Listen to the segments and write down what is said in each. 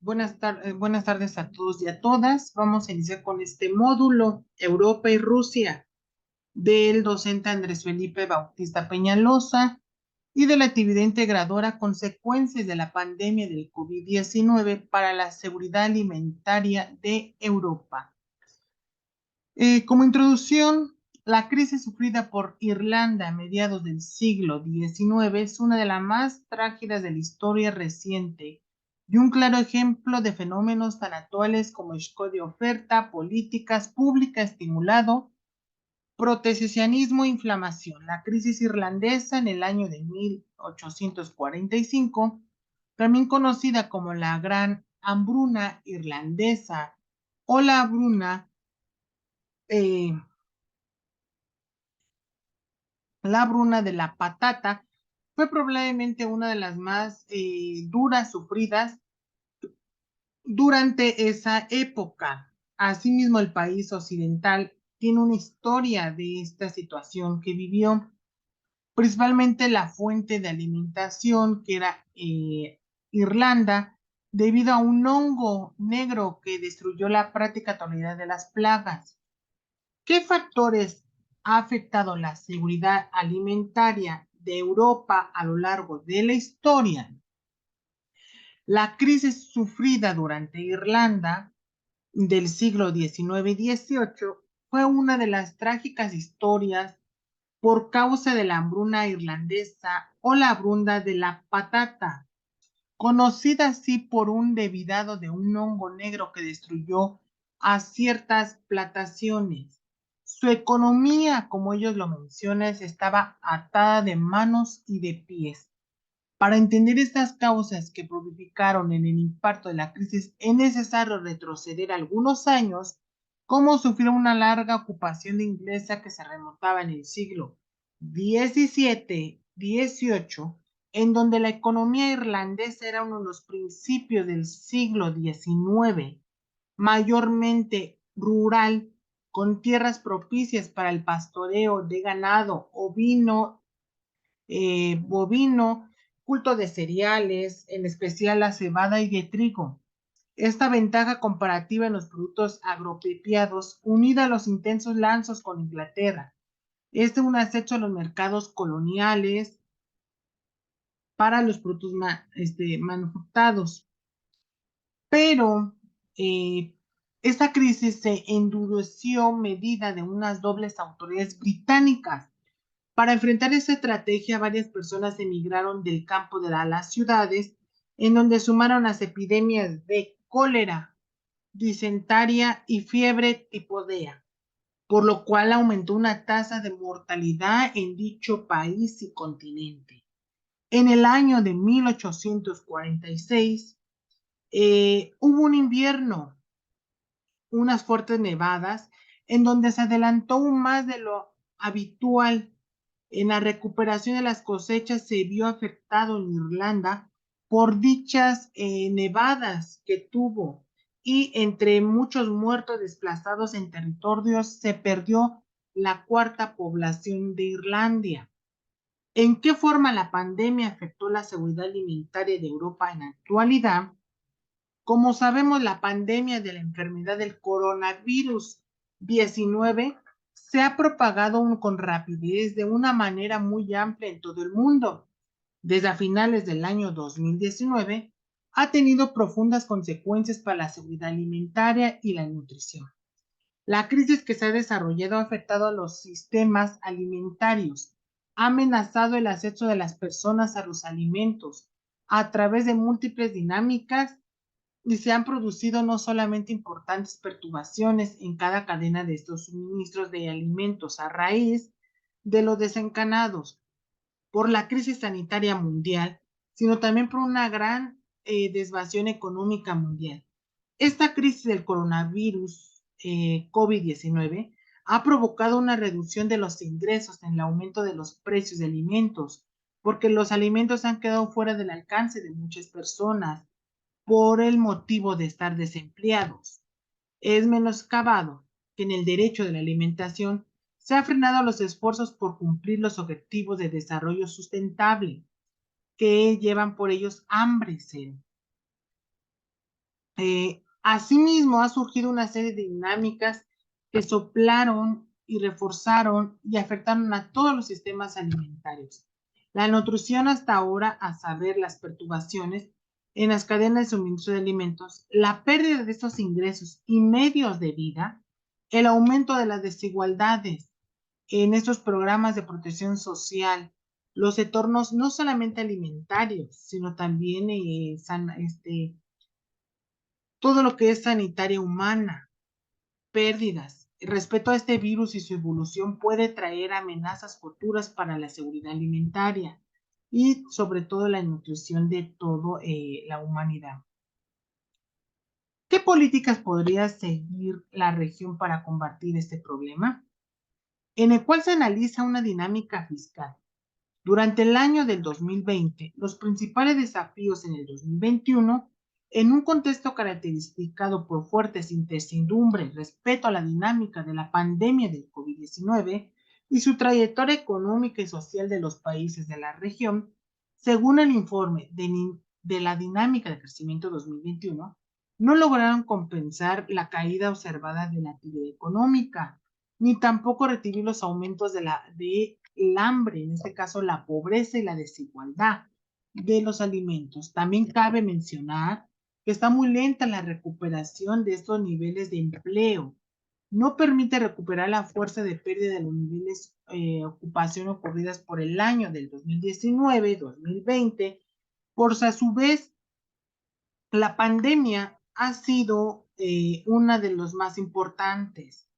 Buenas tardes a todos y a todas. Vamos a iniciar con este módulo Europa y Rusia del docente Andrés Felipe Bautista Peñalosa y de la actividad integradora Consecuencias de la pandemia del COVID-19 para la seguridad alimentaria de Europa. Como introducción, la crisis sufrida por Irlanda a mediados del siglo XIX es una de las más trágicas de la historia reciente y un claro ejemplo de fenómenos tan actuales como el shock de oferta, políticas públicas estimulado, proteccionismo e inflamación. La crisis irlandesa en el año de 1845, también conocida como la Gran Hambruna Irlandesa o la eh, hambruna de la patata, fue probablemente una de las más duras sufridas durante esa época. Asimismo, el país occidental tiene una historia de esta situación que vivió, principalmente la fuente de alimentación, que era Irlanda, debido a un hongo negro que destruyó la práctica totalidad de las plagas. ¿Qué factores ha afectado la seguridad alimentaria de Europa a lo largo de la historia? La crisis sufrida durante Irlanda del siglo XIX y XVIII fue una de las trágicas historias por causa de la hambruna irlandesa o la hambruna de la patata, conocida así por un devidado de un hongo negro que destruyó a ciertas plantaciones. Su economía, como ellos lo mencionan, estaba atada de manos y de pies. Para entender estas causas que provocaron en el impacto de la crisis, es necesario retroceder algunos años, como sufrió una larga ocupación inglesa que se remontaba en el siglo XVII, XVIII, en donde la economía irlandesa era uno de los principios del siglo XIX, mayormente rural, con tierras propicias para el pastoreo de ganado ovino, bovino, culto de cereales, en especial la cebada y de trigo. Esta ventaja comparativa en los productos agropecuarios, unida a los intensos lanzos con Inglaterra, es un acecho a los mercados coloniales para los productos manufacturados. Pero eh, esta crisis se endureció medida de unas dobles autoridades británicas. Para enfrentar esa estrategia, varias personas emigraron del campo a las ciudades, en donde sumaron las epidemias de cólera, disentaria y fiebre tipodea, por lo cual aumentó una tasa de mortalidad en dicho país y continente. En el año de 1846 hubo un invierno, unas fuertes nevadas, en donde se adelantó aún más de lo habitual. En la recuperación de las cosechas se vio afectado en Irlanda por dichas nevadas que tuvo, y entre muchos muertos desplazados en territorios se perdió la cuarta población de Irlanda. ¿En qué forma la pandemia afectó la seguridad alimentaria de Europa en la actualidad? Como sabemos, la pandemia de la enfermedad del coronavirus 19 se ha propagado con rapidez de una manera muy amplia en todo el mundo. Desde a finales del año 2019, ha tenido profundas consecuencias para la seguridad alimentaria y la nutrición. La crisis que se ha desarrollado ha afectado a los sistemas alimentarios, ha amenazado el acceso de las personas a los alimentos a través de múltiples dinámicas, y se han producido no solamente importantes perturbaciones en cada cadena de estos suministros de alimentos a raíz de los desencanados por la crisis sanitaria mundial, sino también por una gran desvasión económica mundial. Esta crisis del coronavirus COVID-19 ha provocado una reducción de los ingresos en el aumento de los precios de alimentos, porque los alimentos han quedado fuera del alcance de muchas personas por el motivo de estar desempleados. Es menoscabado que en el derecho de la alimentación se ha frenado los esfuerzos por cumplir los objetivos de desarrollo sustentable, que llevan por ellos hambre cero. Asimismo, ha surgido una serie de dinámicas que soplaron y reforzaron y afectaron a todos los sistemas alimentarios. La nutrición hasta ahora, a saber, las perturbaciones en las cadenas de suministro de alimentos, la pérdida de estos ingresos y medios de vida, el aumento de las desigualdades en estos programas de protección social, los entornos no solamente alimentarios, sino también todo lo que es sanitaria humana, pérdidas. Respecto a este virus y su evolución puede traer amenazas futuras para la seguridad alimentaria y sobre todo la nutrición de toda la humanidad. ¿Qué políticas podría seguir la región para combatir este problema? En el cual se analiza una dinámica fiscal. Durante el año del 2020, los principales desafíos en el 2021, en un contexto caracterizado por fuertes incertidumbres respecto a la dinámica de la pandemia del COVID-19 y su trayectoria económica y social de los países de la región, según el informe de la dinámica de crecimiento 2021, no lograron compensar la caída observada de la actividad económica, ni tampoco recibir los aumentos del hambre, en este caso la pobreza y la desigualdad de los alimentos. También cabe mencionar que está muy lenta la recuperación de estos niveles de empleo. No permite recuperar la fuerza de pérdida de los niveles de ocupación ocurridas por el año del 2019-2020. Por a su vez, la pandemia ha sido una de los más importantes.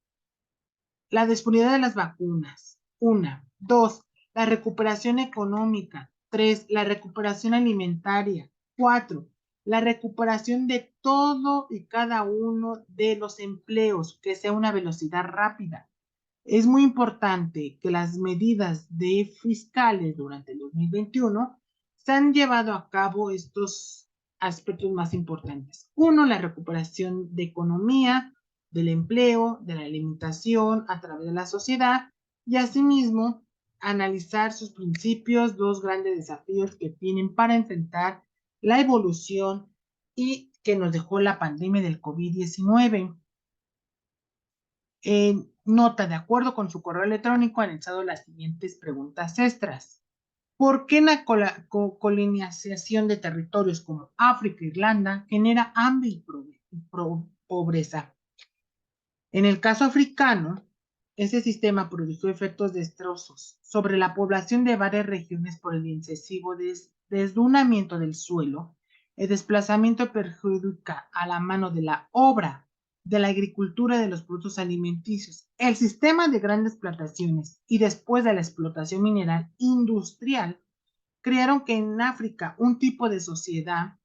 La disponibilidad de las vacunas. Una. Dos. La recuperación económica. Tres. La recuperación alimentaria. Cuatro. La recuperación de todo y cada uno de los empleos, que sea una velocidad rápida. Es muy importante que las medidas de fiscales durante el 2021 se han llevado a cabo estos aspectos más importantes. Uno, la recuperación de economía, del empleo, de la alimentación a través de la sociedad y asimismo analizar sus principios, dos grandes desafíos que tienen para enfrentar la evolución y que nos dejó la pandemia del COVID-19. Nota, de acuerdo con su correo electrónico, han anexado las siguientes preguntas extras. ¿Por qué la colonización de territorios como África e Irlanda genera hambre y pobreza? En el caso africano, ese sistema produjo efectos destrozos sobre la población de varias regiones por el excesivo desdunamiento del suelo. El desplazamiento perjudica a la mano de la obra, de la agricultura y de los productos alimenticios. El sistema de grandes plantaciones y después de la explotación mineral industrial crearon que en África un tipo de sociedad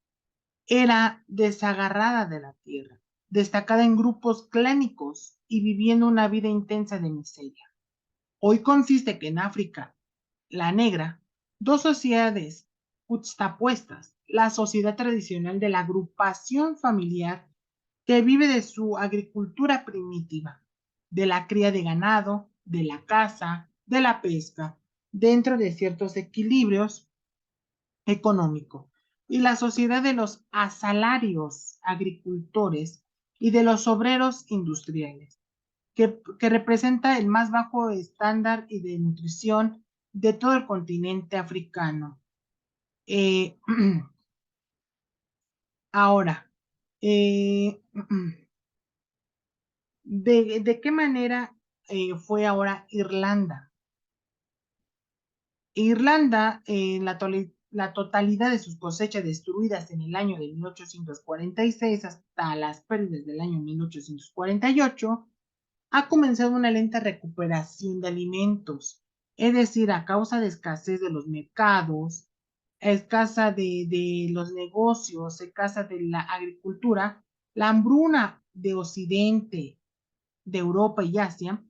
era desagarrada de la tierra, destacada en grupos clánicos y viviendo una vida intensa de miseria. Hoy consiste que en África, la negra, dos sociedades juxtapuestas, la sociedad tradicional de la agrupación familiar que vive de su agricultura primitiva, de la cría de ganado, de la caza, de la pesca, dentro de ciertos equilibrios económico, y la sociedad de los asalarios agricultores y de los obreros industriales, que representa el más bajo estándar y de nutrición de todo el continente africano. Eh, ahora, eh, ¿de qué manera fue ahora Irlanda? Irlanda, la totalidad de sus cosechas destruidas en el año de 1846 hasta las pérdidas del año 1848, ha comenzado una lenta recuperación de alimentos, es decir, a causa de escasez de los mercados, escasa de los negocios, escasa de la agricultura, la hambruna de Occidente, de Europa y Asia,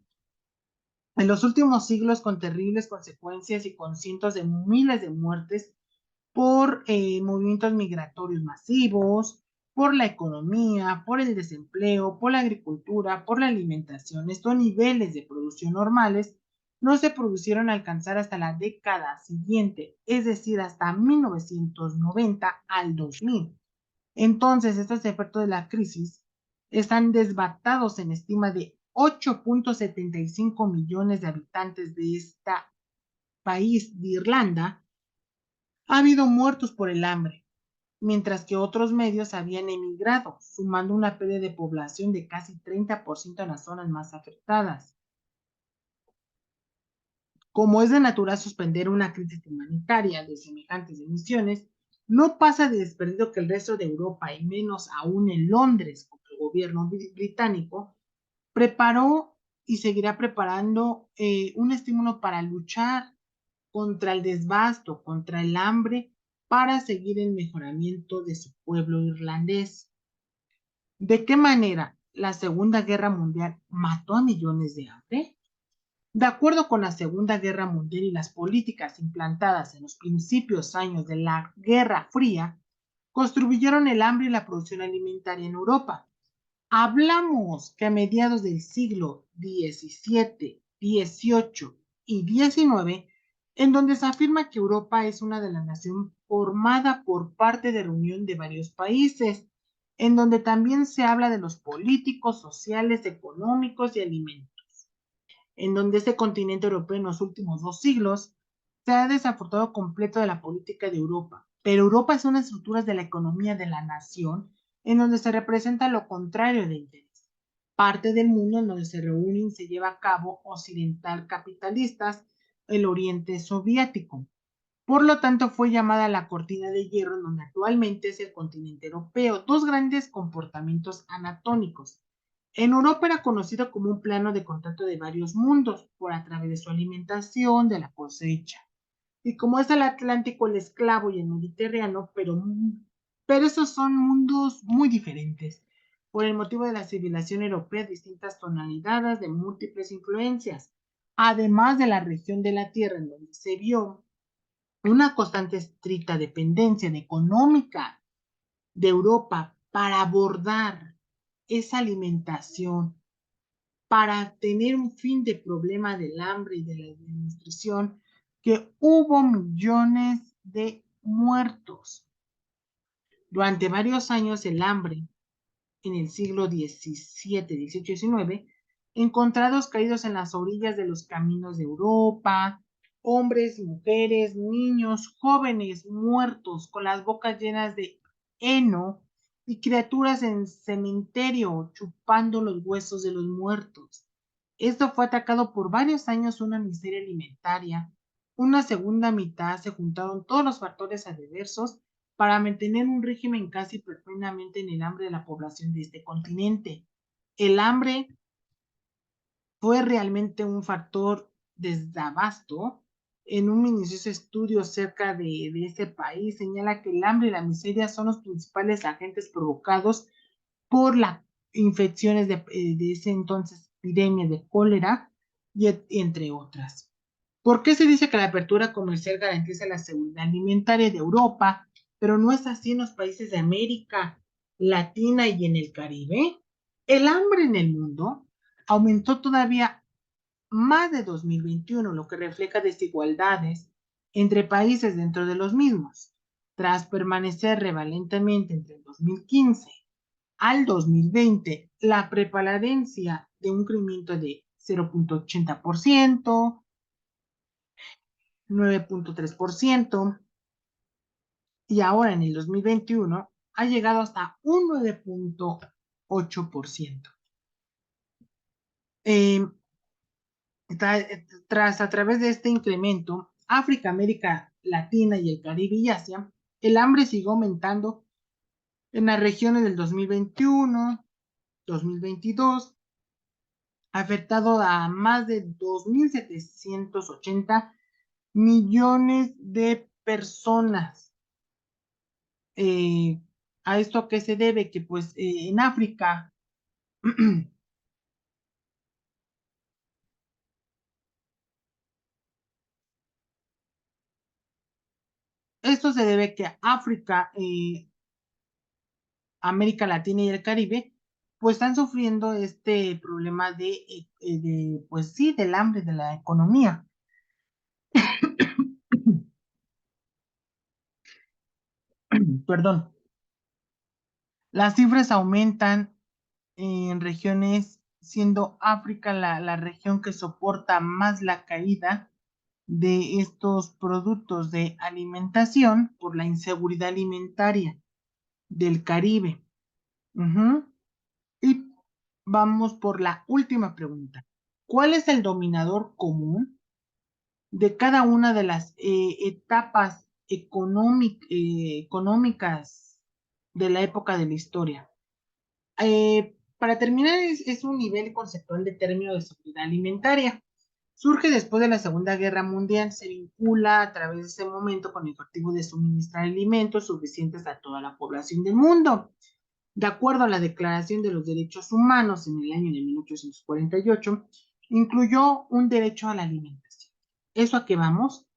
en los últimos siglos con terribles consecuencias y con cientos de miles de muertes por movimientos migratorios masivos, por la economía, por el desempleo, por la agricultura, por la alimentación. Estos niveles de producción normales no se producieron alcanzar hasta la década siguiente, es decir, hasta 1990 al 2000. Entonces, estos efectos de la crisis están desbatados en estima de 8.75 millones de habitantes de este país de Irlanda. Ha habido muertos por el hambre, mientras que otros medios habían emigrado, sumando una pérdida de población de casi 30% en las zonas más afectadas. Como es de natural suspender una crisis humanitaria de semejantes emisiones, no pasa de desperdicio que el resto de Europa, y menos aún en Londres, con el gobierno británico, preparó y seguirá preparando un estímulo para luchar contra el desbasto, contra el hambre, para seguir el mejoramiento de su pueblo irlandés. ¿De qué manera la Segunda Guerra Mundial mató a millones de hambre? De acuerdo con la Segunda Guerra Mundial y las políticas implantadas en los principios años de la Guerra Fría, construyeron el hambre y la producción alimentaria en Europa. Hablamos que a mediados del siglo XVII, XVIII y XIX, en donde se afirma que Europa es una de las naciones formada por parte de reunión de varios países, en donde también se habla de los políticos, sociales, económicos y alimentarios, en donde este continente europeo en los últimos 2 siglos se ha desafortunado completo de la política de Europa. Pero Europa es una estructura de la economía de la nación en donde se representa lo contrario de interés. Parte del mundo en donde se reúnen y se lleva a cabo occidental capitalistas, el Oriente Soviético. Por lo tanto, fue llamada la cortina de hierro, en donde actualmente es el continente europeo, dos grandes comportamientos anatómicos. En Europa era conocido como un plano de contacto de varios mundos, por a través de su alimentación, de la cosecha. Y como es el Atlántico, el esclavo y el Mediterráneo, pero esos son mundos muy diferentes, por el motivo de la civilización europea, distintas tonalidades de múltiples influencias, además de la región de la Tierra en donde se vio una constante estricta dependencia económica de Europa para abordar esa alimentación, para tener un fin de problema del hambre y de la desnutrición, que hubo millones de muertos. Durante varios años el hambre en el siglo XVII, XVIII y XIX, encontrados caídos en las orillas de los caminos de Europa, hombres, mujeres, niños, jóvenes muertos con las bocas llenas de heno y criaturas en cementerio chupando los huesos de los muertos. Esto fue atacado por varios años una miseria alimentaria. Una segunda mitad se juntaron todos los factores adversos para mantener un régimen casi permanentemente en el hambre de la población de este continente. El hambre fue realmente un factor desabasto. En un minucioso estudio cerca de este país señala que el hambre y la miseria son los principales agentes provocados por las infecciones de ese entonces, epidemia de cólera, y entre otras. ¿Por qué se dice que la apertura comercial garantiza la seguridad alimentaria de Europa, pero no es así en los países de América Latina y en el Caribe? El hambre en el mundo aumentó todavía más de 2021, lo que refleja desigualdades entre países dentro de los mismos. Tras permanecer prevalentemente entre el 2015 al 2020, la preparancia de un crecimiento de 0.80%, 9.3%, y ahora en el 2021 ha llegado hasta un 9.8%. Eh, Tras a través de este incremento, África, América Latina y el Caribe y Asia, el hambre siguió aumentando en las regiones del 2021, 2022, afectado a más de 2.780 millones de personas. ¿A esto a qué se debe? Que pues en África esto se debe que África, América Latina y el Caribe pues están sufriendo este problema pues sí, del hambre, de la economía. Perdón. Las cifras aumentan en regiones, siendo África la región que soporta más la caída de estos productos de alimentación por la inseguridad alimentaria del Caribe. Ujú. Y vamos por la última pregunta. ¿Cuál es el dominador común de cada una de las etapas económicas de la época de la historia? Para terminar, es un nivel conceptual de término de seguridad alimentaria. Surge después de la Segunda Guerra Mundial, se vincula a través de ese momento con el objetivo de suministrar alimentos suficientes a toda la población del mundo. De acuerdo a la Declaración de los Derechos Humanos en el año de 1848, incluyó un derecho a la alimentación. ¿Eso a qué vamos?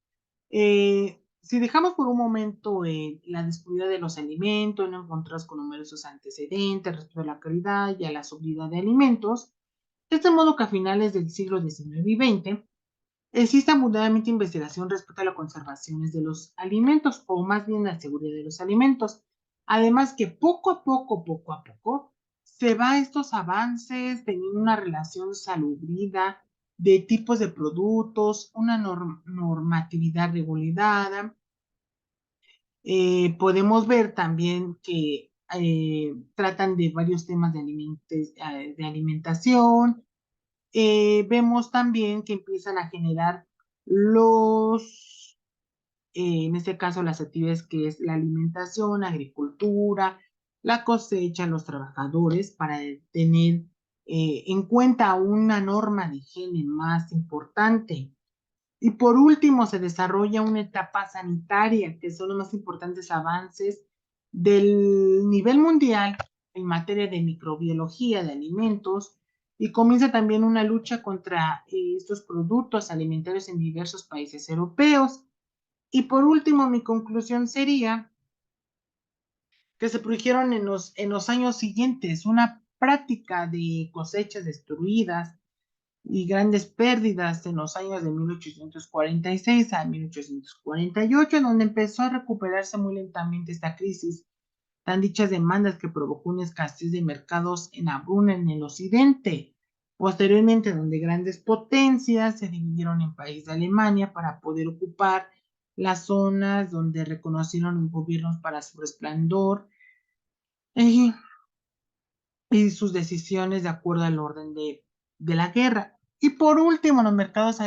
Si dejamos por un momento la disponibilidad de los alimentos, no encontramos con numerosos antecedentes respecto a la calidad y a la sobriedad de alimentos, de este modo que a finales del siglo XIX y XX existe abundantemente investigación respecto a las conservaciones de los alimentos, o más bien la seguridad de los alimentos. Además que poco a poco, se va a estos avances teniendo una relación salubridad de tipos de productos, una normatividad regulada. Podemos ver también que tratan de varios temas de alimentación. Vemos también que empiezan a generar en este caso, las actividades que es la alimentación, agricultura, la cosecha, los trabajadores, para tener en cuenta una norma de higiene más importante. Y por último, se desarrolla una etapa sanitaria, que son los más importantes avances del nivel mundial en materia de microbiología de alimentos, y comienza también una lucha contra estos productos alimentarios en diversos países europeos. Y por último, mi conclusión sería que se produjeron en los años siguientes una práctica de cosechas destruidas y grandes pérdidas en los años de 1846 a 1848, en donde empezó a recuperarse muy lentamente esta crisis, tan dichas demandas que provocó una escasez de mercados en hambruna en el occidente. Posteriormente, donde grandes potencias se dividieron en país de Alemania para poder ocupar las zonas donde reconocieron gobiernos para su resplandor, y y sus decisiones de acuerdo al orden de la guerra. Y por último, los mercados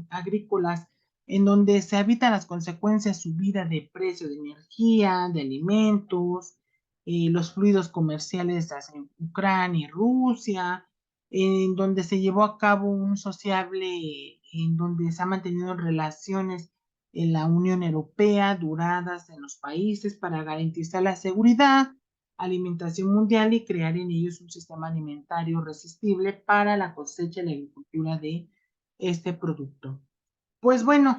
agrícolas, en donde se evitan las consecuencias subida de precio de energía, de alimentos, los fluidos comerciales hacia Ucrania y Rusia, en donde se llevó a cabo un sociable, en donde se han mantenido relaciones en la Unión Europea duradas en los países para garantizar la seguridad, alimentación mundial y crear en ellos un sistema alimentario resistible para la cosecha y la agricultura de este producto. Pues bueno,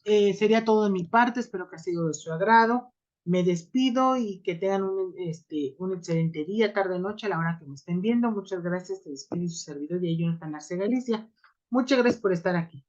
sería todo de mi parte, espero que ha sido de su agrado. Me despido y que tengan un excelente día, tarde, noche, a la hora que me estén viendo. Muchas gracias, te despido su servidor de Jonathan Arce Galicia. Muchas gracias por estar aquí.